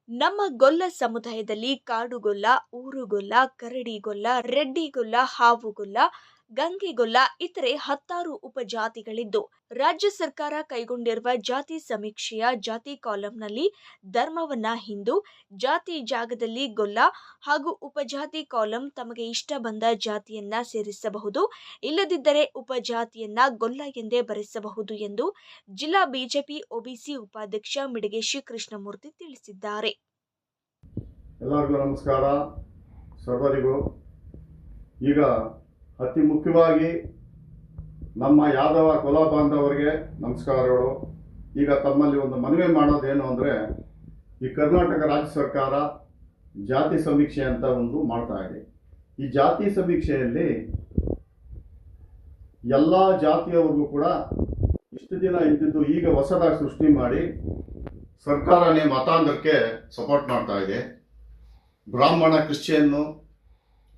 ನಮ್ಮ ಗೊಲ್ಲ ಸಮುದಾಯದಲ್ಲಿ ಕಾಡುಗೊಲ್ಲ, ಊರುಗೊಲ್ಲ, ಕರಡಿಗೊಲ್ಲ, ರೆಡ್ಡಿಗೊಲ್ಲ, ಹಾವುಗೊಲ್ಲ, ಗಂಗೆಗೊಲ್ಲ ಇತರೆ 10 ಉಪಜಾತಿಗಳಿದ್ದು, ರಾಜ್ಯ ಸರ್ಕಾರ ಕೈಗೊಂಡಿರುವ ಜಾತಿ ಸಮೀಕ್ಷೆಯ ಜಾತಿ ಕಾಲಂನಲ್ಲಿ ಧರ್ಮವನ್ನ ಹಿಂದೂ, ಜಾತಿ ಜಾಗದಲ್ಲಿ ಗೊಲ್ಲ ಹಾಗೂ ಉಪಜಾತಿ ಕಾಲಂ ತಮಗೆ ಇಷ್ಟ ಬಂದ ಜಾತಿಯನ್ನ ಸೇರಿಸಬಹುದು, ಇಲ್ಲದಿದ್ದರೆ ಉಪಜಾತಿಯನ್ನ ಗೊಲ್ಲ ಎಂದೇ ಬರೆಸಬಹುದು ಎಂದು ಜಿಲ್ಲಾ ಬಿಜೆಪಿ ಒಬಿಸಿ ಉಪಾಧ್ಯಕ್ಷ ಮಿಡಗೇಶಿ ಕೃಷ್ಣಮೂರ್ತಿ ತಿಳಿಸಿದ್ದಾರೆ. ಎಲ್ಲರಿಗೂ ನಮಸ್ಕಾರ. ಸರ್ವರಿಗೂ ಈಗ ಅತಿ ಮುಖ್ಯವಾಗಿ ನಮ್ಮ ಯಾದವ ಕುಲ ಬಾಂಧವರಿಗೆ ನಮಸ್ಕಾರಗಳು. ಈಗ ತಮ್ಮಲ್ಲಿ ಒಂದು ಮನವಿ ಮಾಡೋದೇನು ಅಂದರೆ, ಈ ಕರ್ನಾಟಕ ರಾಜ್ಯ ಸರ್ಕಾರ ಜಾತಿ ಸಮೀಕ್ಷೆ ಅಂತ ಒಂದು ಮಾಡ್ತಾ ಇದೆ. ಈ ಜಾತಿ ಸಮೀಕ್ಷೆಯಲ್ಲಿ ಎಲ್ಲ ಜಾತಿಯವರಿಗೂ ಕೂಡ ಇಷ್ಟು ದಿನ ಇದ್ದಿದ್ದು ಈಗ ಹೊಸದಾಗಿ ಸೃಷ್ಟಿ ಮಾಡಿ ಸರ್ಕಾರನೇ ಮತಾಂಧಕ್ಕೆ ಸಪೋರ್ಟ್ ಮಾಡ್ತಾ ಇದೆ. ಬ್ರಾಹ್ಮಣ Christian,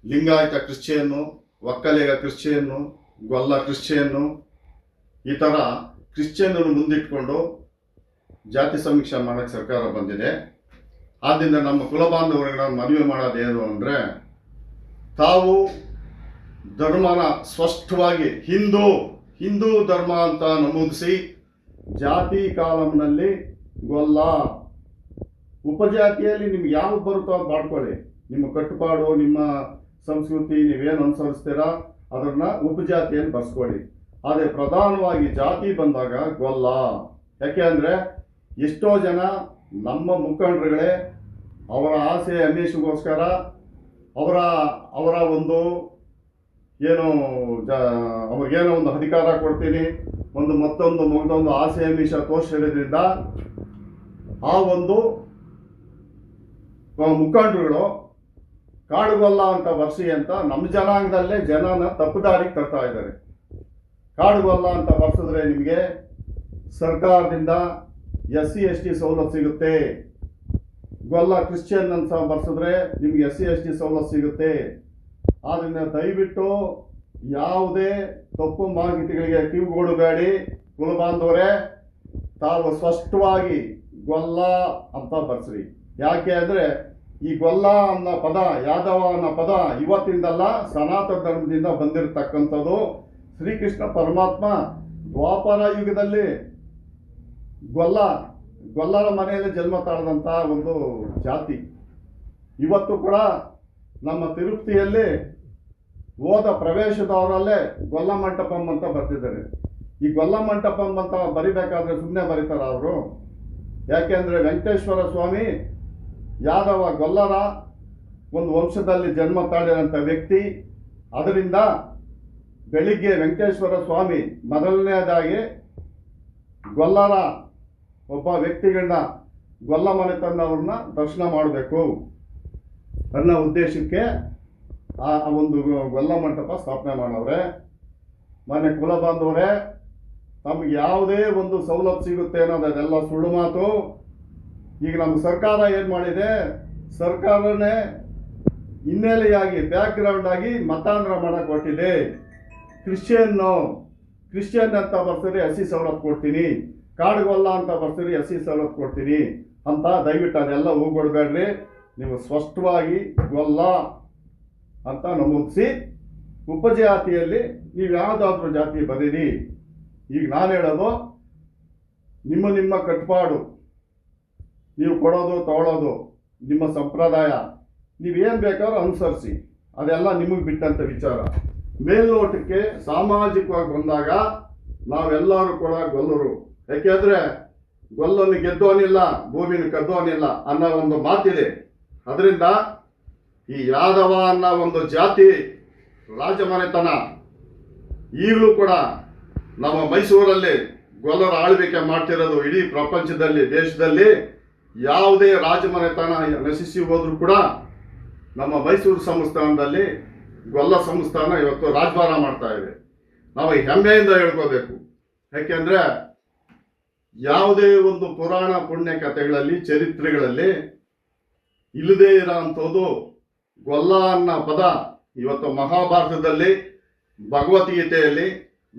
Lingayat Christian, Vokkaliga Christian, ಗೊಲ್ಲ ಕ್ರಿಶ್ಚಿಯನ್ನು, ಈ ಥರ ಕ್ರಿಶ್ಚಿಯನ್ನನ್ನು ಮುಂದಿಟ್ಕೊಂಡು ಜಾತಿ ಸಮೀಕ್ಷೆ ಮಾಡೋಕ್ಕೆ ಸರ್ಕಾರ ಬಂದಿದೆ. ಆದ್ದರಿಂದ ನಮ್ಮ ಕುಲಬಾಂಧವರಿಗೆ ನಾವು ಮನವಿ ಮಾಡೋದೇನು ಅಂದರೆ, ತಾವು ಧರ್ಮನ ಸ್ಪಷ್ಟವಾಗಿ ಹಿಂದೂ ಧರ್ಮ ಅಂತ ನಮೂದಿಸಿ ಜಾತಿ ಕಾಲಂನಲ್ಲಿ ಗೊಲ್ಲ, ಉಪಜಾತಿಯಲ್ಲಿ ನಿಮ್ಗೆ ಯಾವ್ದು ಬರುತ್ತೋ ಅದು ಮಾಡ್ಕೊಳ್ಳಿ. ನಿಮ್ಮ ಕಟ್ಟುಪಾಡು, ನಿಮ್ಮ ಸಂಸ್ಕೃತಿ, ನೀವೇನು ಅನುಸರಿಸ್ತೀರಾ ಅದನ್ನ ಉಪಜಾತಿಯಲ್ಲಿ ಬರ್ಸ್ಕೊಳ್ಳಿ. ಆದರೆ ಪ್ರಧಾನವಾಗಿ ಜಾತಿ ಬಂದಾಗ ಗೊಲ್ಲ. ಯಾಕೆ ಅಂದರೆ, ಎಷ್ಟೋ ಜನ ನಮ್ಮ ಮುಖಂಡರುಗಳೇ ಅವರ ಆಸೆ ಅನ್ವೇಷಣೆಗೋಸ್ಕರ ಅವರ ಒಂದು ಅವ್ರಿಗೇನೋ ಒಂದು ಅಧಿಕಾರ ಕೊಡ್ತೀನಿ, ಮತ್ತೊಂದು ಆಸೆ ಅನ್ವೇಷ ತೋರಿಸಿರೋದ್ರಿಂದ ಆ ಒಂದು ಮುಖಂಡರುಗಳು ಕಾಡುಗೊಲ್ಲ ಅಂತ ಬರ್ಸಿ ಅಂತ ನಮ್ಮ ಜನಾಂಗದಲ್ಲೇ ಜನನ ತಪ್ಪುದಾರಿಗೆ ತರ್ತಾ ಇದ್ದಾರೆ. ಕಾಡುಗೊಲ್ಲ ಅಂತ ಬರ್ಸಿದ್ರೆ ನಿಮಗೆ ಸರ್ಕಾರದಿಂದ SC ST ಸವಲತ್ತು ಸಿಗುತ್ತೆ. ಗೊಲ್ಲ ಕ್ರಿಶ್ಚಿಯನ್ ಅಂತ ಬರ್ಸಿದ್ರೆ ನಿಮ್ಗೆ SC ST ಸವಲತ್ತು ಸಿಗುತ್ತೆ. ಆದ್ದರಿಂದ ದಯವಿಟ್ಟು ಯಾವುದೇ ತಪ್ಪು ಮಾಹಿತಿಗಳಿಗೆ ಕಿವಿಗೊಡಬೇಡಿ. ಕುಲಬಾಂಧವರೇ, ತಾವು ಸ್ಪಷ್ಟವಾಗಿ ಗೊಲ್ಲ ಅಂತ ಬರ್ಸ್ರಿ. ಯಾಕೆ ಅಂದರೆ, ಈ ಗೊಲ್ಲ ಅನ್ನೋ ಪದ, ಯಾದವ ಅನ್ನೋ ಪದ ಇವತ್ತಿಂದಲ್ಲ, ಸನಾತನ ಧರ್ಮದಿಂದ ಬಂದಿರತಕ್ಕಂಥದ್ದು. ಶ್ರೀಕೃಷ್ಣ ಪರಮಾತ್ಮ ದ್ವಾಪರ ಯುಗದಲ್ಲಿ ಗೊಲ್ಲರ ಮನೆಯಲ್ಲಿ ಜನ್ಮ ತಾಳದಂಥ ಒಂದು ಜಾತಿ. ಇವತ್ತು ಕೂಡ ನಮ್ಮ ತಿರುಪತಿಯಲ್ಲಿ ಹೋದ ಪ್ರವೇಶದವರಲ್ಲೇ ಗೊಲ್ಲ ಮಂಟಪಂ ಅಂತ ಬರ್ತಿದ್ದಾರೆ. ಈ ಗೊಲ್ಲ ಮಂಟಪಂ ಅಂತ ಬರಿಬೇಕಾದ್ರೆ ಸುಮ್ಮನೆ ಬರೀತಾರ ಅವರು? ಯಾಕೆಂದರೆ ವೆಂಕಟೇಶ್ವರ ಸ್ವಾಮಿ ಯಾದವ ಗೊಲ್ಲರ ಒಂದು ವಂಶದಲ್ಲಿ ಜನ್ಮ ತಾಳಿರೋಂಥ ವ್ಯಕ್ತಿ. ಅದರಿಂದ ಬೆಳಿಗ್ಗೆ ವೆಂಕಟೇಶ್ವರ ಸ್ವಾಮಿ ಮೊದಲನೇದಾಗಿ ಗೊಲ್ಲರ ಒಬ್ಬ ವ್ಯಕ್ತಿಗಳನ್ನ, ಗೊಲ್ಲ ಮನೆತನವ್ರನ್ನ ದರ್ಶನ ಮಾಡಬೇಕು ಅನ್ನೋ ಉದ್ದೇಶಕ್ಕೆ ಆ ಒಂದು ಗೊಲ್ಲ ಮಂಟಪ ಸ್ಥಾಪನೆ ಮಾಡವ್ರೆ. ಮನೆ ಕುಲ ಬಾಂಧವರೇ, ನಮ್ಗೆ ಯಾವುದೇ ಒಂದು ಸವಲತ್ತು ಸಿಗುತ್ತೆ ಅನ್ನೋದೆಲ್ಲ ಸುಳ್ಳು ಮಾತು. ಈಗ ನಮ್ಮ ಸರ್ಕಾರ ಏನು ಮಾಡಿದೆ, ಸರ್ಕಾರನೇ ಹಿನ್ನೆಲೆಯಾಗಿ ಬ್ಯಾಕ್ಗ್ರೌಂಡ್ ಆಗಿ ಮತಾಂತರ ಮಾಡಕ್ಕೆ ಹೊರಟಿದೆ. ಕ್ರಿಶ್ಚಿಯನ್ ಅಂತ ಬರ್ಸಿದ್ರೆ SC ಸವಲತ್ತು ಕೊಡ್ತೀನಿ, ಕಾಡುಗೊಲ್ಲ ಅಂತ ಬರ್ಸಿದ್ರೆ SC ಸವಲತ್ತು ಕೊಡ್ತೀನಿ ಅಂತ ದಯವಿಟ್ಟು ಅದೆಲ್ಲ ಹೋಗ್ಬಿಡ್ಬೇಡ್ರಿ. ನೀವು ಸ್ಪಷ್ಟವಾಗಿ ಗೊಲ್ಲ ಅಂತ ನಮೂದಿಸಿ ಉಪಜಾತಿಯಲ್ಲಿ ನೀವು ಯಾವುದಾದ್ರೂ ಜಾತಿ ಬರೀರಿ. ಈಗ ನಾನು ಹೇಳೋದು, ನಿಮ್ಮ ಕಟ್ಪಾಡು, ನೀವು ಕೊಡೋದು ತಗೊಳ್ಳೋದು ನಿಮ್ಮ ಸಂಪ್ರದಾಯ, ನೀವೇನು ಬೇಕಾದ್ರೂ ಅನುಸರಿಸಿ, ಅದೆಲ್ಲ ನಿಮಗೆ ಬಿಟ್ಟಂಥ ವಿಚಾರ. ಮೇಲ್ನೋಟಕ್ಕೆ ಸಾಮಾಜಿಕವಾಗಿ ಬಂದಾಗ ನಾವೆಲ್ಲರೂ ಕೂಡ ಗೊಲ್ಲರು. ಯಾಕೆಂದರೆ ಗೊಲ್ಲನ್ನು ಗೆದ್ದೋನಿಲ್ಲ, ಭೂಮಿನ ಕದ್ದೋನಿಲ್ಲ ಅನ್ನೋ ಒಂದು ಮಾತಿದೆ. ಅದರಿಂದ ಈ ಯಾದವ ಅನ್ನೋ ಒಂದು ಜಾತಿ ರಾಜಮನೆತನ ಈಗಲೂ ಕೂಡ ನಮ್ಮ ಮೈಸೂರಲ್ಲಿ ಗೊಲ್ಲರ ಆಳ್ವಿಕೆ ಮಾಡ್ತಿರೋದು. ಇಡೀ ಪ್ರಪಂಚದಲ್ಲಿ, ದೇಶದಲ್ಲಿ ಯಾವುದೇ ರಾಜಮನೆತನ ನಶಿಸಿ ಹೋದ್ರೂ ಕೂಡ ನಮ್ಮ ಮೈಸೂರು ಸಂಸ್ಥಾನದಲ್ಲಿ ಗೊಲ್ಲ ಸಂಸ್ಥಾನ ಇವತ್ತು ರಾಜಭಾರ ಮಾಡ್ತಾ ಇದೆ. ನಾವು ಹೆಮ್ಮೆಯಿಂದ ಹೇಳ್ಕೋಬೇಕು. ಯಾಕೆಂದರೆ ಯಾವುದೇ ಒಂದು ಪುರಾಣ ಪುಣ್ಯ ಕಥೆಗಳಲ್ಲಿ, ಚರಿತ್ರೆಗಳಲ್ಲಿ ಇಲ್ಲದೇ ಇರೋಂಥದ್ದು ಗೊಲ್ಲ ಅನ್ನೋ ಪದ ಇವತ್ತು ಮಹಾಭಾರತದಲ್ಲಿ, ಭಗವದ್ಗೀತೆಯಲ್ಲಿ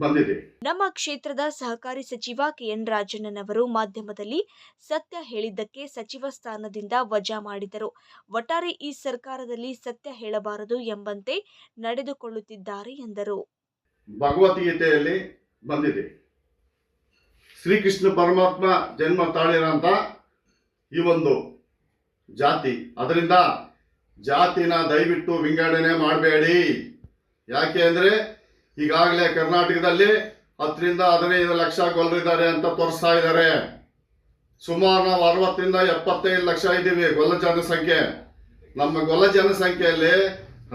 ಬಂದಿದೆ. ನಮ್ಮ ಕ್ಷೇತ್ರದ ಸಹಕಾರಿ ಸಚಿವ ಕೆಎನ್ ರಾಜಣ್ಣನವರು ಮಾಧ್ಯಮದಲ್ಲಿ ಸತ್ಯ ಹೇಳಿದ್ದಕ್ಕೆ ಸಚಿವ ಸ್ಥಾನದಿಂದ ವಜಾ ಮಾಡಿದರು. ಒಟ್ಟಾರೆ ಈ ಸರ್ಕಾರದಲ್ಲಿ ಸತ್ಯ ಹೇಳಬಾರದು ಎಂಬಂತೆ ನಡೆದುಕೊಳ್ಳುತ್ತಿದ್ದಾರೆ ಎಂದರು. ಭಗವದ್ಗೀತೆಯಲ್ಲಿ ಬಂದಿದೆ, ಶ್ರೀಕೃಷ್ಣ ಪರಮಾತ್ಮ ಜನ್ಮ ತಾಳಿರಂತ ಈ ಒಂದು ಜಾತಿ, ಅದರಿಂದ ಜಾತಿನ ದಯವಿಟ್ಟು ವಿಂಗಡಣೆ ಮಾಡಬೇಡಿ. ಯಾಕೆ ಅಂದರೆ ಈಗಾಗಲೇ ಕರ್ನಾಟಕದಲ್ಲಿ 10 ರಿಂದ 15 ಲಕ್ಷ ಗೊಲ್ಲರಿದ್ದಾರೆ ಅಂತ ತೋರಿಸ್ತಾ ಇದ್ದಾರೆ. ಸುಮಾರು ನಾವು 60 ರಿಂದ 75 ಲಕ್ಷ ಇದ್ದೀವಿ ಗೊಲ್ಲ ಜನಸಂಖ್ಯೆ. ನಮ್ಮ ಗೊಲ್ಲ ಜನಸಂಖ್ಯೆಯಲ್ಲಿ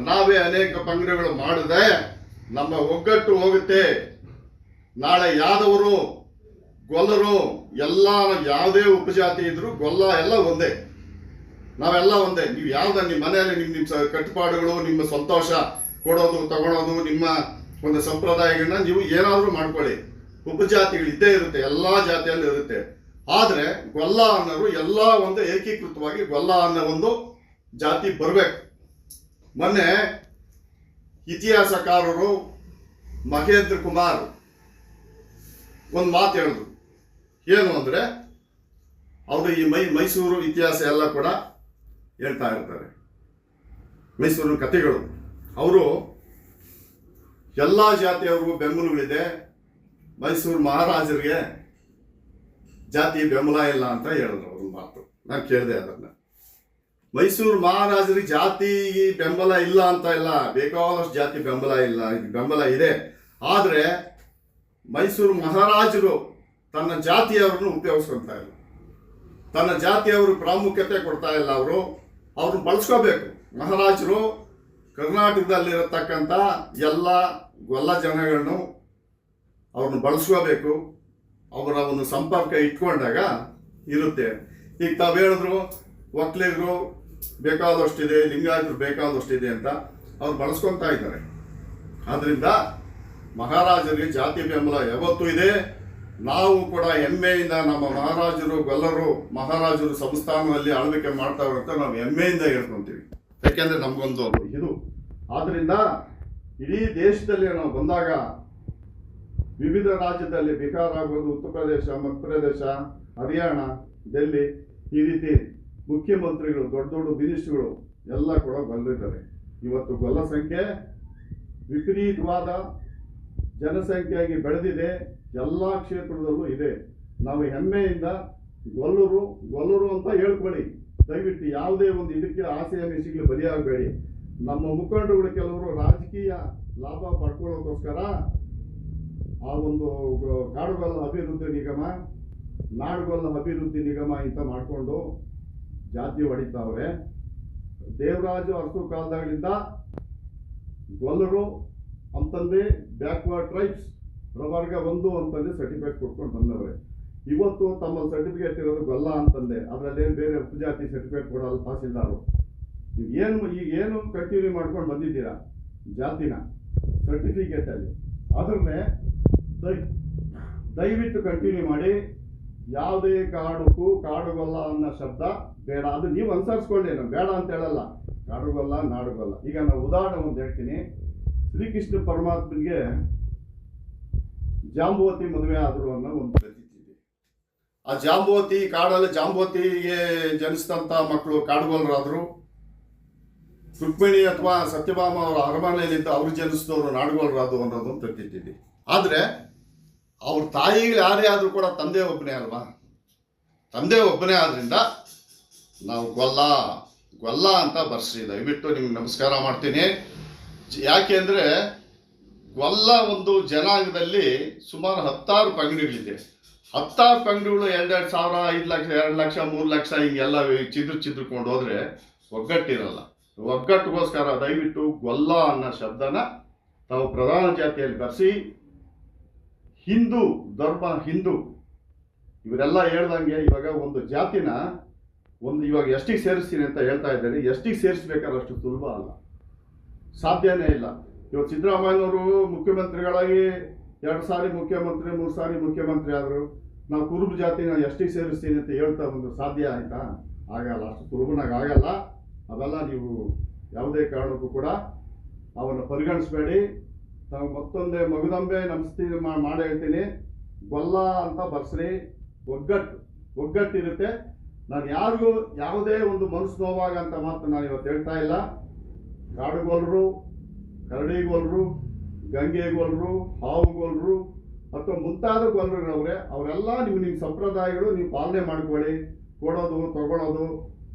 ನಾವೇ ಅನೇಕ ಪಂಗಡಗಳು ಮಾಡಿದ್ರೆ ನಮ್ಮ ಒಗ್ಗಟ್ಟು ಹೋಗುತ್ತೆ. ನಾಳೆ ಯಾದವರು, ಗೊಲ್ಲರು ಎಲ್ಲ ಯಾವುದೇ ಉಪಜಾತಿ ಇದ್ರು ಗೊಲ್ಲ ಎಲ್ಲ ಒಂದೇ, ನಾವೆಲ್ಲ ಒಂದೇ. ನೀವು ಯಾವ್ದ ನಿಮ್ಮ ಮನೆಯಲ್ಲಿ ನಿಮ್ಮ ಕಟ್ಟುಪಾಡುಗಳು, ನಿಮ್ಮ ಸಂತೋಷ ಕೊಡೋದು ತಗೊಳೋದು, ನಿಮ್ಮ ಒಂದು ಸಂಪ್ರದಾಯಗಳನ್ನ ನೀವು ಏನಾದರೂ ಮಾಡ್ಕೊಳ್ಳಿ. ಉಪಜಾತಿಗಳು ಇದ್ದೇ ಇರುತ್ತೆ, ಎಲ್ಲ ಜಾತಿಯಲ್ಲಿ ಇರುತ್ತೆ. ಆದರೆ ಗೊಲ್ಲ ಅನ್ನೋರು ಎಲ್ಲ ಒಂದು ಏಕೀಕೃತವಾಗಿ ಗೊಲ್ಲ ಅನ್ನೋ ಒಂದು ಜಾತಿ ಬರಬೇಕು. ಮೊನ್ನೆ ಇತಿಹಾಸಕಾರರು ಮಹೇಂದ್ರ ಕುಮಾರ್ ಒಂದು ಮಾತು ಹೇಳಿದ್ರು. ಏನು ಅಂದರೆ ಅವರು ಈ ಮೈಸೂರು ಇತಿಹಾಸ ಎಲ್ಲ ಕೂಡ ಹೇಳ್ತಾ ಇರ್ತಾರೆ, ಮೈಸೂರಿನ ಕಥೆಗಳು. ಅವರು ಎಲ್ಲ ಜಾತಿಯವ್ರಿಗೂ ಬೆಂಬಲವಿದೆ, ಮೈಸೂರು ಮಹಾರಾಜರಿಗೆ ಜಾತಿ ಬೆಂಬಲ ಇಲ್ಲ ಅಂತ ಹೇಳಿದ್ರು. ಅವ್ರ ಮಾತು ನಾನು ಕೇಳಿದೆ. ಅದನ್ನು ಮೈಸೂರು ಮಹಾರಾಜರಿಗೆ ಜಾತಿ ಬೆಂಬಲ ಇಲ್ಲ ಅಂತ ಇಲ್ಲ, ಬೇಕಾದಷ್ಟು ಜಾತಿ ಬೆಂಬಲ ಇದೆ. ಆದರೆ ಮೈಸೂರು ಮಹಾರಾಜರು ತನ್ನ ಜಾತಿಯವ್ರನ್ನು ಉಪಯೋಗಿಸ್ಕೊಳ್ತಾ ಇಲ್ಲ, ತನ್ನ ಜಾತಿಯವರು ಪ್ರಾಮುಖ್ಯತೆ ಕೊಡ್ತಾ ಇಲ್ಲ. ಅವ್ರನ್ನ ಬಳಸ್ಕೋಬೇಕು. ಮಹಾರಾಜರು ಕರ್ನಾಟಕದಲ್ಲಿರತಕ್ಕಂಥ ಎಲ್ಲ ಗೊಲ್ಲ ಜನಗಳನ್ನು ಅವ್ರನ್ನ ಬಳಸ್ಕೋಬೇಕು. ಅವರ ಒಂದು ಸಂಪರ್ಕ ಇಟ್ಕೊಂಡಾಗ ಇರುತ್ತೆ. ಈಗ ತಾವು ಹೇಳಿದ್ರು ಒಕ್ಕಲಿಗರು ಬೇಕಾದಷ್ಟಿದೆ, ಲಿಂಗಾಯತರು ಬೇಕಾದಷ್ಟಿದೆ ಅಂತ ಅವ್ರು ಬಳಸ್ಕೊತಾ ಇದ್ದಾರೆ. ಆದ್ದರಿಂದ ಮಹಾರಾಜರಿಗೆ ಜಾತಿ ಬೆಂಬಲ ಯಾವತ್ತೂ ಇದೆ. ನಾವು ಕೂಡ ಹೆಮ್ಮೆಯಿಂದ ನಮ್ಮ ಮಹಾರಾಜರು ಸಂಸ್ಥಾನದಲ್ಲಿ ಆಳ್ವಿಕೆ ಮಾಡ್ತಾವ್ರೆ ಅಂತ ನಾವು ಹೆಮ್ಮೆಯಿಂದ ಹೇಳ್ಕೊಂತೀವಿ. ಯಾಕೆಂದ್ರೆ ನಮಗೊಂದು ಇದು. ಆದ್ರಿಂದ ಇಡೀ ದೇಶದಲ್ಲಿ ನಾವು ಬಂದಾಗ ವಿವಿಧ ರಾಜ್ಯದಲ್ಲಿ ಬಿಹಾರ್ ಆಗ್ಬೋದು, ಉತ್ತರ ಪ್ರದೇಶ, ಮಧ್ಯಪ್ರದೇಶ, ಹರಿಯಾಣ, ಡೆಲ್ಲಿ, ಈ ರೀತಿ ಮುಖ್ಯಮಂತ್ರಿಗಳು, ದೊಡ್ಡ ದೊಡ್ಡ ಮಿನಿಸ್ಟ್ರುಗಳು ಎಲ್ಲ ಕೂಡ ಬಂದಿದ್ದಾರೆ. ಇವತ್ತು ಗೊಲ್ಲ ಸಂಖ್ಯೆ ವಿಪರೀತವಾದ ಜನಸಂಖ್ಯೆಯಾಗಿ ಬೆಳೆದಿದೆ. ಎಲ್ಲ ಕ್ಷೇತ್ರದಲ್ಲೂ ಇದೆ. ನಾವು ಹೆಮ್ಮೆಯಿಂದ ಗೊಲ್ಲರು ಅಂತ ಹೇಳ್ಕೊಳ್ಳಿ. ದಯವಿಟ್ಟು ಯಾವುದೇ ಒಂದು ಇದಕ್ಕೆ ಆಸೆ ಮಿಸಿಗೆ ಬಲಿಯಾಗಬೇಡಿ. ನಮ್ಮ ಮುಖಂಡರುಗಳು ಕೆಲವರು ರಾಜಕೀಯ ಲಾಭ ಪಡ್ಕೊಳ್ಳೋಕ್ಕೋಸ್ಕರ ಆ ಒಂದು ಕಾಡುಗೊಲ್ಲ ಅಭಿವೃದ್ಧಿ ನಿಗಮ, ನಾಡುಗೊಲ್ಲ ಅಭಿವೃದ್ಧಿ ನಿಗಮ ಅಂತ ಮಾಡಿಕೊಂಡು ಜಾತಿ ಹೊಡಿತಾವ್ರೆ. ದೇವರಾಜು ಅರಸು ಕಾಲದಾಗಳಿಂದ ಗೊಲ್ಲರು ಅಂತಂದೇ ಬ್ಯಾಕ್ವರ್ಡ್ ಟ್ರೈಬ್ಸ್ ಪ್ರವರ್ಗ 1 ಅಂತಂದೇ ಸರ್ಟಿಫಿಕೇಟ್ ಕೊಟ್ಕೊಂಡು ಬಂದವ್ರೆ. ಇವತ್ತು ತಮ್ಮ ಸರ್ಟಿಫಿಕೇಟ್ ಇರೋದು ಗೊಲ್ಲ ಅಂತಂದೆ, ಅದರಲ್ಲೇನು ಬೇರೆ ಉಪಜಾತಿ ಸರ್ಟಿಫಿಕೇಟ್ ಕೊಡಲ್ಲ ತಹಸೀಲ್ದಾರು. ಏನು ಕಂಟಿನ್ಯೂ ಮಾಡ್ಕೊಂಡು ಬಂದಿದ್ದೀರಾ ಜಾತಿನ ಸರ್ಟಿಫಿಕೇಟಲ್ಲಿ, ಅದನ್ನೇ ದಯವಿಟ್ಟು ಕಂಟಿನ್ಯೂ ಮಾಡಿ. ಯಾವುದೇ ಕಾರಣಕ್ಕೂ ಕಾಡುಗೊಲ್ಲ ಅನ್ನೋ ಶಬ್ದ ಬೇಡ. ಅದು ನೀವು ಅನುಸರಿಸ್ಕೊಳ್ಳಿ, ನಾನು ಬೇಡ ಅಂತ ಹೇಳಲ್ಲ. ಕಾಡುಗೊಲ್ಲ, ನಾಡುಗೊಲ್ಲ. ಈಗ ನಾವು ಉದಾಹರಣೆ ಒಂದು ಹೇಳ್ತೀನಿ. ಶ್ರೀಕೃಷ್ಣ ಪರಮಾತ್ಮನಿಗೆ ಜಾಂಬುವತಿ ಮದುವೆ ಆದರು ಅನ್ನೋ ಒಂದು ಪ್ರತೀತಿ ಇದೆ. ಆ ಜಾಂಬುವತಿ ಕಾಡಲ್ಲಿ ಜಾಂಬುವತಿಗೆ ಜನಿಸಿದಂಥ ಮಕ್ಕಳು ಕಾಡುಗೊಲ್ಲರಾದರು. ರುಕ್ಮಿಣಿ ಅಥವಾ ಸತ್ಯಭಾಮ ಅವರ ಅರಮನೆಯಲ್ಲಿದ್ದ ಅವ್ರು ಜನಿಸಿದವರು ನಾಡುಗೊಲ್ಲರಾದ್ರು ಅನ್ನೋದೊಂದು ಪ್ರತೀತಿ ಇದೆ. ಆದರೆ ಅವ್ರ ತಾಯಿಗಳು ಯಾರೇ ಆದರೂ ಕೂಡ ತಂದೆ ಒಬ್ಬನೇ ಅಲ್ವಾ? ತಂದೆ ಒಬ್ಬನೇ ಆದ್ರಿಂದ ನಾವು ಗೊಲ್ಲ ಅಂತ ಬರ್ಸ್ರಿ. ದಯವಿಟ್ಟು ನಿಮ್ಗೆ ನಮಸ್ಕಾರ ಮಾಡ್ತೀನಿ. ಯಾಕೆ ಅಂದರೆ ಗೊಲ್ಲ ಒಂದು ಜನಾಂಗದಲ್ಲಿ ಸುಮಾರು 10 ಪಂಗಡಿಗಳಿದೆ. 10 ಪಂಗಡಿಗಳು 2,2 ಸಾವಿರ, 5 ಲಕ್ಷ, 2 ಲಕ್ಷ, 3 ಲಕ್ಷ ಹಿಂಗೆಲ್ಲ ಚಿದ್ರಕೊಂಡು ಹೋದ್ರೆ ಒಗ್ಗಟ್ಟಿರಲ್ಲ. ಒಗ್ಗಟ್ಟಿಗೋಸ್ಕರ ದಯವಿಟ್ಟು ಗೊಲ್ಲ ಅನ್ನೋ ಶಬ್ದನ ತಾವು ಪ್ರಧಾನ ಜಾತಿಯಲ್ಲಿ ಬರೆಸಿ. ಹಿಂದೂ ಇವರೆಲ್ಲ ಹೇಳ್ದಂಗೆ ಇವಾಗ ಒಂದು ಜಾತಿನ ಇವಾಗ ಎಷ್ಟಿಗೆ ಸೇರಿಸ್ತೀನಿ ಅಂತ ಹೇಳ್ತಾ ಇದ್ದಾರೆ. ಎಷ್ಟಿಗೆ ಸೇರಿಸ್ಬೇಕಾದ್ರೆ ಅಷ್ಟು ಸುಲಭ ಅಲ್ಲ, ಸಾಧ್ಯನೇ ಇಲ್ಲ. ಇವತ್ತು ಸಿದ್ದರಾಮಯ್ಯನವರು ಮುಖ್ಯಮಂತ್ರಿಗಳಾಗಿ 2 ಸಾರಿ ಮುಖ್ಯಮಂತ್ರಿ, 3 ಸಾರಿ ಮುಖ್ಯಮಂತ್ರಿ ಆದರು. ನಾವು ಕುರುಬ ಜಾತಿನ ಎಷ್ಟಿಗೆ ಸೇರಿಸ್ತೀನಿ ಅಂತ ಹೇಳ್ತಾ ಬಂದು ಸಾಧ್ಯ ಆಯ್ತಾ? ಆಗಲ್ಲ, ಅಷ್ಟು ಸುಲಭನಾಗ ಆಗಲ್ಲ. ಅವೆಲ್ಲ ನೀವು ಯಾವುದೇ ಕಾರಣಕ್ಕೂ ಕೂಡ ಅವನ್ನು ಪರಿಗಣಿಸಬೇಡಿ. ತಾವು ಮತ್ತೊಂದೇ ಮಗುದಂಬೆ ನಮಸ್ತಿ ಮಾಡಿ ಹೇಳ್ತೀನಿ. ಗೊಲ್ಲ ಅಂತ ಬರ್ಸ್ರಿ. ಒಗ್ಗಟ್ಟಿರುತ್ತೆ. ನಾನು ಯಾರಿಗೂ ಯಾವುದೇ ಒಂದು ಮನಸ್ಸು ನೋವಾಗ ಅಂತ ಮಾತು ನಾನು ಇವತ್ತು ಹೇಳ್ತಾ ಇಲ್ಲ. ಕಾಡುಗೊಲ್ಲರು, ಕರಡಿಗೊಲ್ಲರು, ಗಂಗೆಗೊಲ್ಲರು, ಹಾವುಗೊಲ್ಲರು ಅಥವಾ ಮುಂತಾದ ಗೊಲ್ಲರುಗಳವ್ರೆ, ಅವರೆಲ್ಲ ನಿಮ್ಮ ಸಂಪ್ರದಾಯಗಳು ನೀವು ಪಾಲನೆ ಮಾಡ್ಕೊಳ್ಳಿ. ಕೊಡೋದು, ತಗೊಳ್ಳೋದು,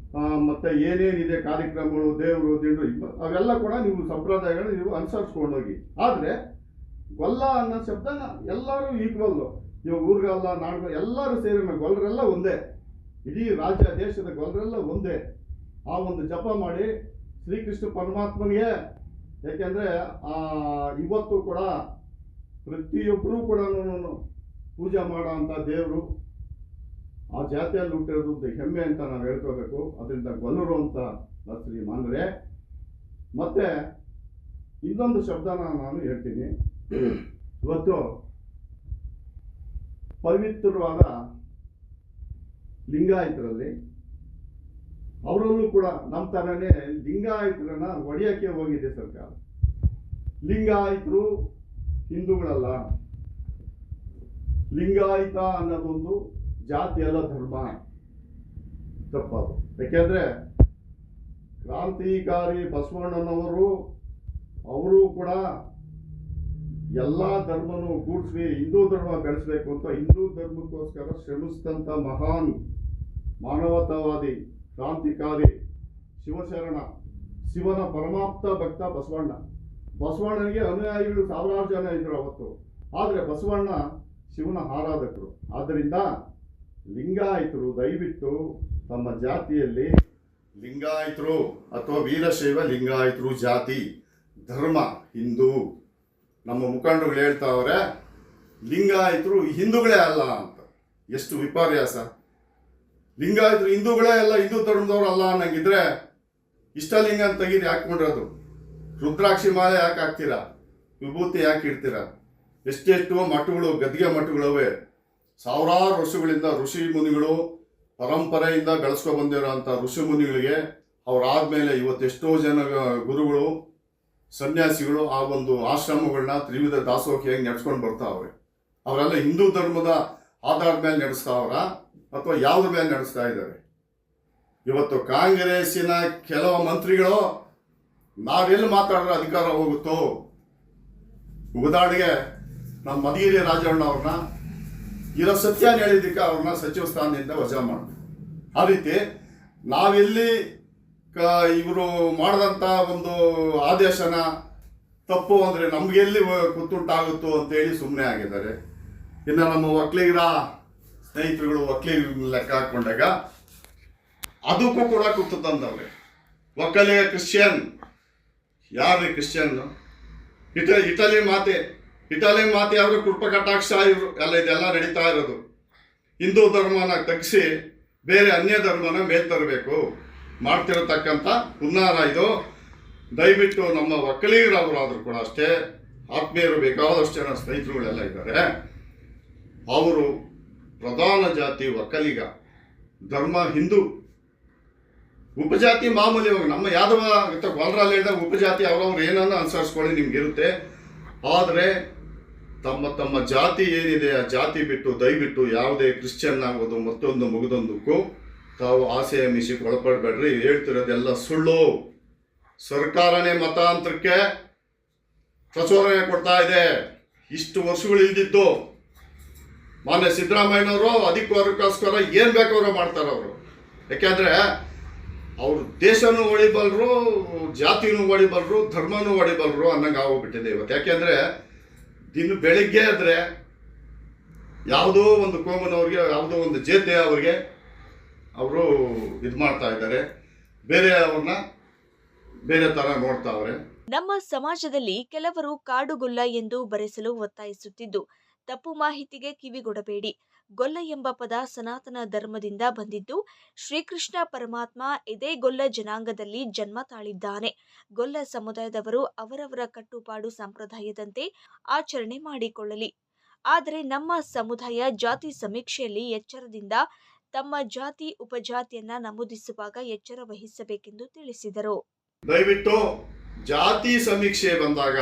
ಮತ್ತು ಏನೇನಿದೆ ಕಾರ್ಯಕ್ರಮಗಳು, ದೇವರು, ದಿಂಡು, ಅವೆಲ್ಲ ಕೂಡ ನೀವು ಸಂಪ್ರದಾಯಗಳನ್ನ ನೀವು ಅನುಸರಿಸ್ಕೊಂಡೋಗಿ. ಆದರೆ ಗೊಲ್ಲ ಅನ್ನೋ ಶಬ್ದನ ಎಲ್ಲರೂ ಈಕ್ವಲ್ಲು. ಇವಾಗ ಊರುಗಲ್ಲ, ನಾಡುಗಳು ಎಲ್ಲರೂ ಸೇರಿ ಗೊಲ್ಲರೆಲ್ಲ ಒಂದೇ. ಇಡೀ ರಾಜ್ಯ ದೇಶದ ಗೊಲ್ಲರೆಲ್ಲ ಒಂದೇ. ಆ ಒಂದು ಜಪ ಮಾಡಿ ಶ್ರೀಕೃಷ್ಣ ಪರಮಾತ್ಮನಿಗೆ. ಯಾಕೆಂದರೆ ಇವತ್ತು ಕೂಡ ಪ್ರತಿಯೊಬ್ಬರೂ ಕೂಡ ಪೂಜೆ ಮಾಡೋ ಅಂಥ ದೇವರು ಆ ಜಾತಿಯಲ್ಲಿ ಹುಟ್ಟಿರೋದು ಹೆಮ್ಮೆ ಅಂತ ನಾವು ಹೇಳ್ಕೋಬೇಕು. ಅದರಿಂದ ಗೊಲ್ಲರು ಅಂತ ಶ್ರೀ ಮಾನ್ರೆ. ಮತ್ತೆ ಇನ್ನೊಂದು ಶಬ್ದನ ನಾನು ಹೇಳ್ತೀನಿ. ಇವತ್ತು ಪವಿತ್ರವಾದ ಲಿಂಗಾಯತರಲ್ಲಿ, ಅವರಲ್ಲೂ ಕೂಡ ನಮ್ಮ ಥರನೇ ಲಿಂಗಾಯತರನ್ನ ಒಡೆಯೋಕ್ಕೆ ಹೋಗಿದೆ ಸರ್ಕಾರ. ಲಿಂಗಾಯತರು ಹಿಂದೂಗಳಲ್ಲ. ಲಿಂಗಾಯತ ಅನ್ನೋದೊಂದು ಜಾತಿ ಅಲ್ಲ, ಧರ್ಮ. ತಪ್ಪದು. ಯಾಕೆಂದ್ರೆ ಕ್ರಾಂತಿಕಾರಿ ಬಸವಣ್ಣನವರು ಅವರು ಕೂಡ ಎಲ್ಲ ಧರ್ಮನೂ ಕೂಡಿಸಿ ಹಿಂದೂ ಧರ್ಮ ಬೆಳೆಸಬೇಕು ಅಂತ ಹಿಂದೂ ಧರ್ಮಕ್ಕೋಸ್ಕರ ಶ್ರಮಿಸಿದಂಥ ಮಹಾನ್ ಮಾನವತಾವಾದಿ ಕ್ರಾಂತಿಕಾರಿ ಶಿವಶರಣ, ಶಿವನ ಪರಮಾಪ್ತ ಭಕ್ತ ಬಸವಣ್ಣ. ಬಸವಣ್ಣನಿಗೆ ಅನುಯಾಯಿಗಳು ಸಾವಿರಾರು ಜನ ಇದ್ರು ಅವತ್ತು. ಆದರೆ ಬಸವಣ್ಣ ಶಿವನ ಆರಾಧಕರು. ಆದ್ದರಿಂದ ಲಿಂಗಾಯತರು ದಯವಿಟ್ಟು ತಮ್ಮ ಜಾತಿಯಲ್ಲಿ ಲಿಂಗಾಯತರು ಅಥವಾ ವೀರಶೈವ ಲಿಂಗಾಯತರು ಜಾತಿ ಧರ್ಮ ಹಿಂದೂ. ನಮ್ಮ ಮುಖಂಡರುಗಳು ಹೇಳ್ತಾವ್ರೆ ಲಿಂಗಾಯತರು ಹಿಂದೂಗಳೇ ಅಲ್ಲ ಅಂತ. ಎಷ್ಟು ವಿಪರ್ಯಾಸ! ಲಿಂಗಾಯತರು ಹಿಂದೂಗಳೇ ಅಲ್ಲ, ಹಿಂದೂ ಧರ್ಮದವ್ರು ಅಲ್ಲ ಅನ್ನಂಗಿದ್ರೆ ಇಷ್ಟಲಿಂಗ ಅಂತ ತೆಗೀರಿ ಹಾಕ್ಕೊಂಡಿರೋದು. ರುದ್ರಾಕ್ಷಿ ಮಾಲೆ ಯಾಕೆ ಹಾಕ್ತೀರಾ? ವಿಭೂತಿ ಯಾಕೆ ಇಡ್ತೀರಾ? ಎಷ್ಟೆಷ್ಟು ಮಠಗಳು, ಗದ್ಗೆ ಮಠಗಳವೆ. ಸಾವಿರಾರು ವರ್ಷಗಳಿಂದ ಋಷಿ ಮುನಿಗಳು ಪರಂಪರೆಯಿಂದ ಬೆಳೆಸ್ಕೊ ಬಂದಿರೋಂಥ ಋಷಿ ಮುನಿಗಳಿಗೆ ಅವರಾದ್ಮೇಲೆ ಇವತ್ತೆಷ್ಟೋ ಜನ ಗುರುಗಳು, ಸನ್ಯಾಸಿಗಳು ಆ ಒಂದು ಆಶ್ರಮಗಳನ್ನ ತ್ರಿವಿಧ ದಾಸೋಹಿಯಾಗಿ ನಡೆಸ್ಕೊಂಡು ಬರ್ತಾವ್ರೆ. ಅವರೆಲ್ಲ ಹಿಂದೂ ಧರ್ಮದ ಆಧಾರದ ಮೇಲೆ ನಡೆಸ್ತಾವ್ರ ಅಥವಾ ಯಾವುದ್ರ ಮೇಲೆ ನಡೆಸ್ತಾ ಇದ್ದಾರೆ? ಇವತ್ತು ಕಾಂಗ್ರೆಸ್ಸಿನ ಕೆಲವು ಮಂತ್ರಿಗಳು ನಾವೆಲ್ಲಿ ಮಾತಾಡಿದ್ರೆ ಅಧಿಕಾರ ಹೋಗುತ್ತೋ. ಉದಾಹರಣೆಗೆ ನಮ್ಮ ಮಧುಗಿರಿ ರಾಜಣ್ಣ ಅವ್ರನ್ನ ಇರೋ ಸತ್ಯನ ಹೇಳಿದ್ದಕ್ಕೆ ಅವ್ರನ್ನ ಸಚಿವ ಸ್ಥಾನದಿಂದ ವಜಾ ಮಾಡಿದ್ರು. ಆ ರೀತಿ ನಾವೆಲ್ಲಿ ಇವರು ಮಾಡಿದಂಥ ಒಂದು ಆದೇಶನ ತಪ್ಪು ಅಂದರೆ ನಮಗೆಲ್ಲಿ ಕುತ್ತುಂಟಾಗುತ್ತೋ ಅಂತೇಳಿ ಸುಮ್ಮನೆ ಆಗಿದ್ದಾರೆ. ಇನ್ನು ನಮ್ಮ ಒಕ್ಕಲಿಗರ ಸ್ನೇಹಿತರುಗಳು ಒಕ್ಕಲಿಗರ ಲೆಕ್ಕ ಹಾಕೊಂಡಾಗ ಅದಕ್ಕೂ ಕೂಡ ಕುತ್ತು ತಂದವ್ರೆ. ಒಕ್ಕಲಿಗ ಕ್ರಿಶ್ಚಿಯನ್, ಯಾರು ಕ್ರಿಶ್ಚಿಯನ್? ಇಟಲಿ ಮಾತೆ ಅವರು ಕೃಪ ಕಟಾಕ್ಷ ಇವರು ಎಲ್ಲ ಇದೆಲ್ಲ ನಡೀತಾ ಇರೋದು. ಹಿಂದೂ ಧರ್ಮನ ತಗ್ಗಿಸಿ ಬೇರೆ ಅನ್ಯ ಧರ್ಮನ ಮೇಲ್ತರಬೇಕು ಮಾಡ್ತಿರತಕ್ಕಂಥ ಹುನ್ನಾರ ಇದು. ದಯವಿಟ್ಟು ನಮ್ಮ ಒಕ್ಕಲಿಗರವರಾದರೂ ಕೂಡ ಅಷ್ಟೇ, ಆತ್ಮೀಯರು ಬೇಕಾದಷ್ಟು ಜನ ಸ್ನೇಹಿತರುಗಳೆಲ್ಲ ಇದ್ದಾರೆ. ಅವರು ಪ್ರಧಾನ ಜಾತಿ ಒಕ್ಕಲಿಗ, ಧರ್ಮ ಹಿಂದೂ, ಉಪಜಾತಿ ಮಾಮೂಲಿ. ನಮ್ಮ ಯಾದವ ಅಥವಾ ಗೊಲ್ಲರಲ್ಲಿ ಹೇಳಿದಾಗ ಉಪಜಾತಿ ಅವ್ರವ್ರು ಏನನ್ನ ಅನುಸರಿಸ್ಕೊಳ್ಳಿ ನಿಮ್ಗಿರುತ್ತೆ. ಆದರೆ ತಮ್ಮ ಜಾತಿ ಏನಿದೆ ಆ ಜಾತಿ ಬಿಟ್ಟು ದಯವಿಟ್ಟು ಯಾವುದೇ ಕ್ರಿಶ್ಚಿಯನ್ ಆಗೋದು ಮತ್ತೊಂದು ಮುಗಿದೊಂದಕ್ಕೂ ತಾವು ಆಸೆ ಮಿಷಿಗೆ ಒಳಪಡಬೇಡ್ರಿ. ಹೇಳ್ತಿರೋದೆಲ್ಲ ಸುಳ್ಳು. ಸರ್ಕಾರನೇ ಮತಾಂತರಕ್ಕೆ ಪ್ರಚೋದನೆ ಕೊಡ್ತಾ ಇದೆ. ಇಷ್ಟು ವರ್ಷಗಳು ಇಲ್ದಿದ್ದು ಮಾನ್ಯ ಸಿದ್ದರಾಮಯ್ಯನವರು ಅಧಿಕಾರಕ್ಕೋಸ್ಕರ ಏನು ಬೇಕಾದ್ರೂ ಮಾಡ್ತಾರೆ ಅವರು. ಯಾಕೆಂದರೆ ಅವರು ದೇಶನೂ ಹೊಡಿಬಲ್ರು, ಜಾತಿನೂ ಹೊಡಿಬಲ್ರು, ಧರ್ಮನೂ ಹೊಡಿಬಲ್ರು ಅನ್ನಂಗೆ ಆಗೋಗ್ಬಿಟ್ಟಿದೆ ಇವತ್ತು. ಯಾಕೆಂದರೆ ಬೆಳಿಗ್ಗೆ ಆದರೆ ಯಾವುದೋ ಒಂದು ಕೋಮನವ್ರಿಗೆ, ಯಾವುದೋ ಒಂದು ಜೇತೆ ಅವ್ರಿಗೆ ಅವರು ಇದು ಮಾಡ್ತಾ ಇದ್ದಾರೆ, ಬೇರೆ ಅವ್ರನ್ನ ಬೇರೆ ಥರ ನೋಡ್ತಾವ್ರೆ. ನಮ್ಮ ಸಮಾಜದಲ್ಲಿ ಕೆಲವರು ಕಾಡುಗೊಲ್ಲ ಎಂದು ಬರೆಸಲು ಒತ್ತಾಯಿಸುತ್ತಿದ್ದು, ತಪ್ಪು ಮಾಹಿತಿಗೆ ಕಿವಿಗೊಡಬೇಡಿ. ಗೊಲ್ಲ ಎಂಬ ಪದ ಸನಾತನ ಧರ್ಮದಿಂದ ಬಂದಿದ್ದು, ಶ್ರೀಕೃಷ್ಣ ಪರಮಾತ್ಮ ಇದೇ ಗೊಲ್ಲ ಜನಾಂಗದಲ್ಲಿ ಜನ್ಮ ತಾಳಿದ್ದಾನೆ. ಗೊಲ್ಲ ಸಮುದಾಯದವರು ಅವರವರ ಕಟ್ಟುಪಾಡು ಸಂಪ್ರದಾಯದಂತೆ ಆಚರಣೆ ಮಾಡಿಕೊಳ್ಳಲಿ. ಆದರೆ ನಮ್ಮ ಸಮುದಾಯ ಜಾತಿ ಸಮೀಕ್ಷೆಯಲ್ಲಿ ಎಚ್ಚರದಿಂದ ತಮ್ಮ ಜಾತಿ ಉಪಜಾತಿಯನ್ನ ನಮೂದಿಸುವಾಗ ಎಚ್ಚರ ವಹಿಸಬೇಕೆಂದು ತಿಳಿಸಿದರು. ದಯವಿಟ್ಟು ಜಾತಿ ಸಮೀಕ್ಷೆ ಬಂದಾಗ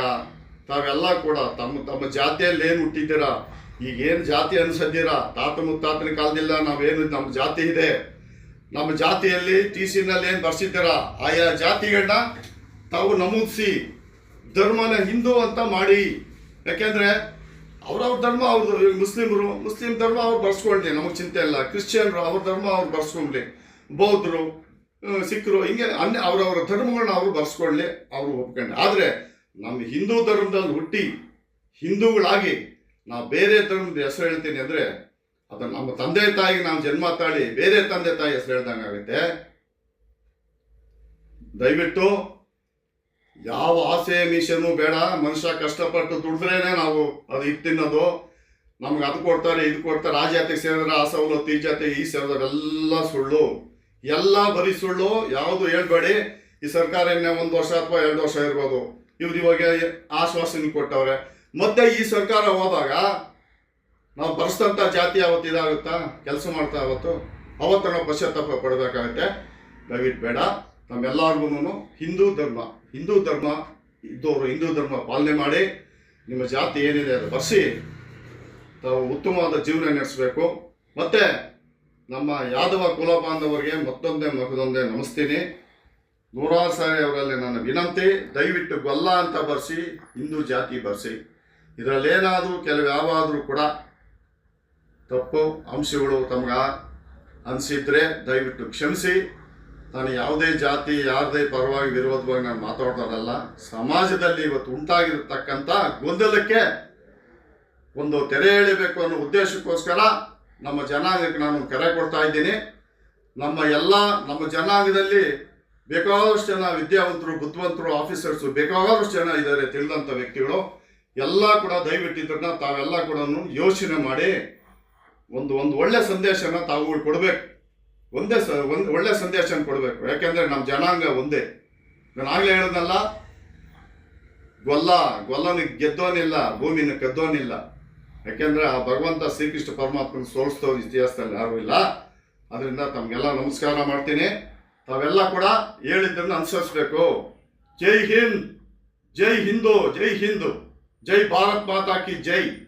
ತಾವೆಲ್ಲ ಕೂಡ ತಮ್ಮ ತಮ್ಮ ಜಾತಿಯಲ್ಲಿ ಏನು ಹುಟ್ಟಿದ್ದೀರಾ, ಈಗ ಏನು ಜಾತಿ ಅನ್ಸದ್ದೀರಾ, ತಾತ ಮುತ್ತಾತನ ಕಾಲದಿಂದ ನಾವೇನು ನಮ್ಮ ಜಾತಿ ಇದೆ, ನಮ್ಮ ಜಾತಿಯಲ್ಲಿ ಟಿಸಿನಲ್ಲಿ ಏನು ಬರ್ಸಿದ್ದೀರಾ ಆಯಾ ಜಾತಿಗಳನ್ನ ತಾವು ನಮೂದಿಸಿ ಧರ್ಮನ ಹಿಂದೂ ಅಂತ ಮಾಡಿ. ಯಾಕೆಂದರೆ ಅವ್ರವ್ರ ಧರ್ಮ ಅವ್ರದ್ದು. ಮುಸ್ಲಿಂ ಧರ್ಮ ಅವ್ರು ಬರ್ಸ್ಕೊಳ್ಳಿ, ನಮಗೆ ಚಿಂತೆ ಇಲ್ಲ. ಕ್ರಿಶ್ಚಿಯನ್ರು ಅವ್ರ ಧರ್ಮ ಅವ್ರು ಬರ್ಸ್ಕೊಳ್ಳಿ, ಬೌದ್ಧರು, ಸಿಖ್ರು, ಹಿಂಗೆ ಅವ್ರವ್ರ ಧರ್ಮಗಳನ್ನ ಅವರು ಬರ್ಸ್ಕೊಳ್ಳಿ, ಅವರು ಒಪ್ಕೊಂಡು. ಆದರೆ ನಮ್ಮ ಹಿಂದೂ ಧರ್ಮದಲ್ಲಿ ಹುಟ್ಟಿ ಹಿಂದೂಗಳಾಗಿ ನಾವು ಬೇರೆ ಧರ್ಮದ ಹೆಸರು ಹೇಳ್ತೀನಿ ಅಂದರೆ ಅದು ನಮ್ಮ ತಂದೆ ತಾಯಿಗೆ ನಾವು ಜನ್ಮ ತಾಳಿ ಬೇರೆ ತಂದೆ ತಾಯಿ ಹೆಸರು ಹೇಳ್ದಂಗೆ ಆಗುತ್ತೆ. ದಯವಿಟ್ಟು ಯಾವ ಆಸೆ ಮಿಷನು ಬೇಡ. ಮನುಷ್ಯ ಕಷ್ಟಪಟ್ಟು ದುಡಿದ್ರೇನೆ ನಾವು ಅದು ಇದು ತಿನ್ನೋದು. ನಮ್ಗೆ ಅದು ಕೊಡ್ತಾರೆ ಇದು ಕೊಡ್ತಾರೆ, ಆ ಜಾತಿಗೆ ಸೇರಿದ್ರೆ ಆ ಸವಲತ್ತು, ಈ ಜಾತಿಗೆ ಈ ಸೇರಿದ್ರೆಲ್ಲ ಸುಳ್ಳು, ಎಲ್ಲ ಬರೀ ಸುಳ್ಳು. ಯಾವುದು ಹೇಳ್ಬೇಡಿ. ಈ ಸರ್ಕಾರ 1 ವರ್ಷ ಅಥವಾ 2 ವರ್ಷ ಇರ್ಬೋದು, ಇವ್ರು ಇವಾಗ ಆಶ್ವಾಸನೆ ಕೊಟ್ಟವ್ರೆ. ಮತ್ತೆ ಈ ಸರ್ಕಾರ ಹೋದಾಗ ನಾವು ಬರ್ಸ್ತಂಥ ಜಾತಿ ಯಾವತ್ತು ಇದಾಗುತ್ತಾ, ಕೆಲಸ ಮಾಡ್ತಾ ಅವತ್ತು ನಾವು ಪಶ್ಚಾತ್ತಾಪ ಪಡಬೇಕಾಗತ್ತೆ. ದಯವಿಟ್ಟು ಬೇಡ. ನಮ್ಮೆಲ್ಲರಿಗೂ ಹಿಂದೂ ಧರ್ಮ ಇದ್ದವರು ಹಿಂದೂ ಧರ್ಮ ಪಾಲನೆ ಮಾಡಿ ನಿಮ್ಮ ಜಾತಿ ಏನಿದೆ ಅದು ಬರ್ಸಿ ತಾವು ಉತ್ತಮವಾದ ಜೀವನ ನಡೆಸಬೇಕು. ಮತ್ತು ನಮ್ಮ ಯಾದವ ಕುಲ ಬಾಂಧವರಿಗೆ ಮತ್ತೊಂದೇ ನಮಿಸ್ತೀನಿ. 100 ಸಾರಿ ಅವರಲ್ಲಿ ನನ್ನ ವಿನಂತಿ, ದಯವಿಟ್ಟು ಗೊಲ್ಲ ಅಂತ ಬರ್ಸಿ, ಹಿಂದೂ ಜಾತಿ ಬರ್ಸಿ. ಇದರಲ್ಲೇನಾದರೂ ಯಾವಾದರೂ ಕೂಡ ತಪ್ಪು ಅಂಶಗಳು ತಮ್ಗೆ ಅನಿಸಿದ್ರೆ ದಯವಿಟ್ಟು ಕ್ಷಮಿಸಿ. ನಾನು ಯಾವುದೇ ಜಾತಿ ಯಾರದೇ ಪರವಾಗಿ ವಿರೋಧವಾಗಿ ನಾನು ಮಾತಾಡೋದಲ್ಲ. ಸಮಾಜದಲ್ಲಿ ಇವತ್ತು ಉಂಟಾಗಿರತಕ್ಕಂಥ ಗೊಂದಲಕ್ಕೆ ಒಂದು ತೆರೆ ಎಳಿಬೇಕು ಅನ್ನೋ ಉದ್ದೇಶಕ್ಕೋಸ್ಕರ ನಮ್ಮ ಜನಾಂಗಕ್ಕೆ ನಾನು ಕರೆ ಕೊಡ್ತಾ ಇದ್ದೀನಿ. ನಮ್ಮ ಜನಾಂಗದಲ್ಲಿ ಬೇಕಾದಷ್ಟು ಜನ ವಿದ್ಯಾವಂತರು, ಬುದ್ಧಿವಂತರು, ಆಫೀಸರ್ಸು ಬೇಕಾದಷ್ಟು ಜನ ಇದ್ದಾರೆ, ತಿಳಿದಂಥ ವ್ಯಕ್ತಿಗಳು ಎಲ್ಲ ಕೂಡ ದಯವಿಟ್ಟು ಇದನ್ನ ತಾವೆಲ್ಲ ಕೂಡ ಯೋಚನೆ ಮಾಡಿ ಒಂದು ಒಳ್ಳೆ ಸಂದೇಶನ ತಾವುಗಳು ಕೊಡಬೇಕು. ಒಂದು ಒಳ್ಳೆ ಸಂದೇಶನ ಕೊಡಬೇಕು. ಯಾಕೆಂದರೆ ನಮ್ಮ ಜನಾಂಗ ಒಂದೇ. ನಾನು ಆಗಲೇ ಹೇಳಿದ್ನಲ್ಲ, ಗೊಲ್ಲನಿಗೆ ಗೆದ್ದೋನಿಲ್ಲ, ಭೂಮಿನ ಕದ್ದೋನಿಲ್ಲ. ಯಾಕೆಂದರೆ ಆ ಭಗವಂತ ಶ್ರೀಕೃಷ್ಣ ಪರಮಾತ್ಮನ ಸೋಲಿಸ್ತವ್ರು ಇತಿಹಾಸದಲ್ಲಿ ಯಾರೂ ಇಲ್ಲ. ಅದರಿಂದ ತಮಗೆಲ್ಲ ನಮಸ್ಕಾರ ಮಾಡ್ತೀನಿ. ತಾವೆಲ್ಲ ಕೂಡ ಹೇಳಿದ್ದನ್ನು ಅನುಸರಿಸಬೇಕು. ಜೈ ಹಿಂದ್, ಜೈ ಹಿಂದೂ, ಜೈ ಭಾರತ್ ಮಾತಾ ಕಿ ಜೈ.